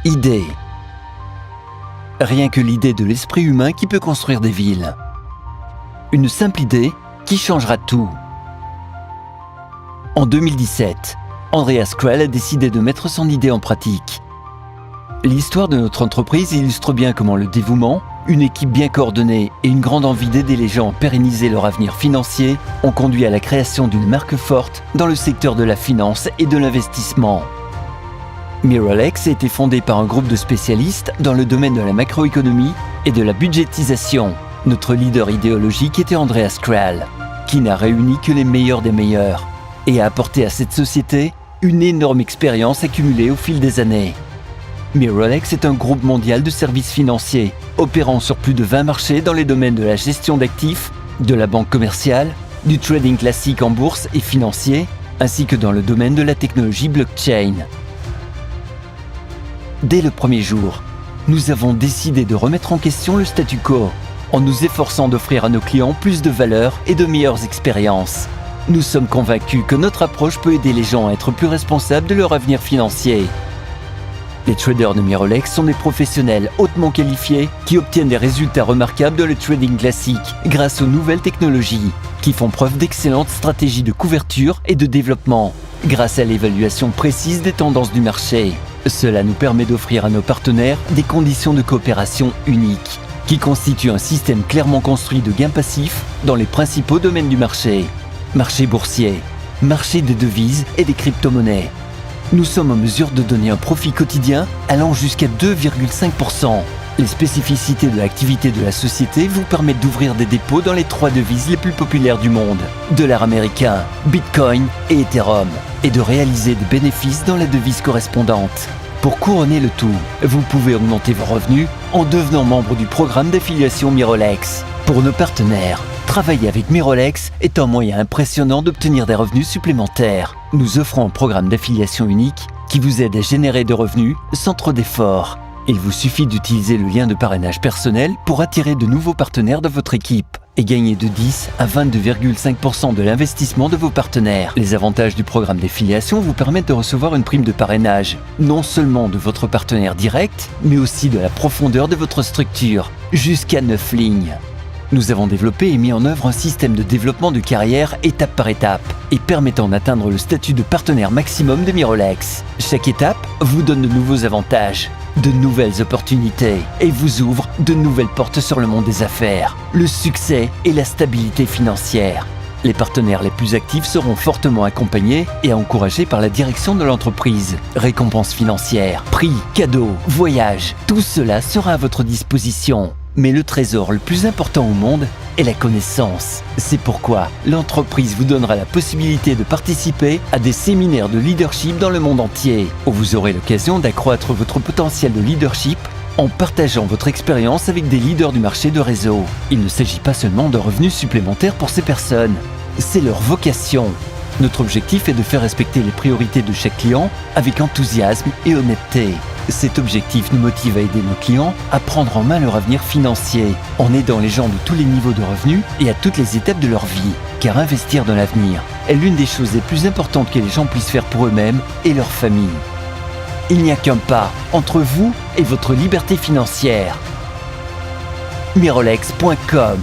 Idée. Rien que l'idée de l'esprit humain qui peut construire des villes. Une simple idée qui changera tout. En 2017, Andreas Krell a décidé de mettre son idée en pratique. L'histoire de notre entreprise illustre bien comment le dévouement, une équipe bien coordonnée et une grande envie d'aider les gens à pérenniser leur avenir financier ont conduit à la création d'une marque forte dans le secteur de la finance et de l'investissement. Mirrorlex a été fondé par un groupe de spécialistes dans le domaine de la macroéconomie et de la budgétisation. Notre leader idéologique était Andreas Krell, qui n'a réuni que les meilleurs des meilleurs et a apporté à cette société une énorme expérience accumulée au fil des années. Mirrorlex est un groupe mondial de services financiers, opérant sur plus de 20 marchés dans les domaines de la gestion d'actifs, de la banque commerciale, du trading classique en bourse et financier, ainsi que dans le domaine de la technologie blockchain. Dès le premier jour, nous avons décidé de remettre en question le statu quo, en nous efforçant d'offrir à nos clients plus de valeur et de meilleures expériences. Nous sommes convaincus que notre approche peut aider les gens à être plus responsables de leur avenir financier. Les traders de Mirrorlex sont des professionnels hautement qualifiés qui obtiennent des résultats remarquables dans le trading classique grâce aux nouvelles technologies, qui font preuve d'excellentes stratégies de couverture et de développement, grâce à l'évaluation précise des tendances du marché. Cela nous permet d'offrir à nos partenaires des conditions de coopération uniques, qui constituent un système clairement construit de gains passifs dans les principaux domaines du marché. Marché boursier, marché des devises et des crypto-monnaies. Nous sommes en mesure de donner un profit quotidien allant jusqu'à 2,5%. Les spécificités de l'activité de la société vous permettent d'ouvrir des dépôts dans les 3 devises les plus populaires du monde, dollar américain, Bitcoin et Ethereum, et de réaliser des bénéfices dans la devise correspondante. Pour couronner le tout, vous pouvez augmenter vos revenus en devenant membre du programme d'affiliation Mirrorlex. Pour nos partenaires, travailler avec Mirrorlex est un moyen impressionnant d'obtenir des revenus supplémentaires. Nous offrons un programme d'affiliation unique qui vous aide à générer de revenus sans trop d'efforts. Il vous suffit d'utiliser le lien de parrainage personnel pour attirer de nouveaux partenaires dans votre équipe et gagner de 10 à 22,5% de l'investissement de vos partenaires. Les avantages du programme d'affiliation vous permettent de recevoir une prime de parrainage, non seulement de votre partenaire direct, mais aussi de la profondeur de votre structure, jusqu'à 9 lignes. Nous avons développé et mis en œuvre un système de développement de carrière étape par étape et permettant d'atteindre le statut de partenaire maximum de Mirrorlex. Chaque étape vous donne de nouveaux avantages, de nouvelles opportunités et vous ouvre de nouvelles portes sur le monde des affaires, le succès et la stabilité financière. Les partenaires les plus actifs seront fortement accompagnés et encouragés par la direction de l'entreprise. Récompenses financières, prix, cadeaux, voyages, tout cela sera à votre disposition. Mais le trésor le plus important au monde est la connaissance. C'est pourquoi l'entreprise vous donnera la possibilité de participer à des séminaires de leadership dans le monde entier, où vous aurez l'occasion d'accroître votre potentiel de leadership en partageant votre expérience avec des leaders du marché de réseau. Il ne s'agit pas seulement de revenus supplémentaires pour ces personnes, c'est leur vocation. Notre objectif est de faire respecter les priorités de chaque client avec enthousiasme et honnêteté. Cet objectif nous motive à aider nos clients à prendre en main leur avenir financier, en aidant les gens de tous les niveaux de revenus et à toutes les étapes de leur vie. Car investir dans l'avenir est l'une des choses les plus importantes que les gens puissent faire pour eux-mêmes et leur famille. Il n'y a qu'un pas entre vous et votre liberté financière. Mirrorlex.com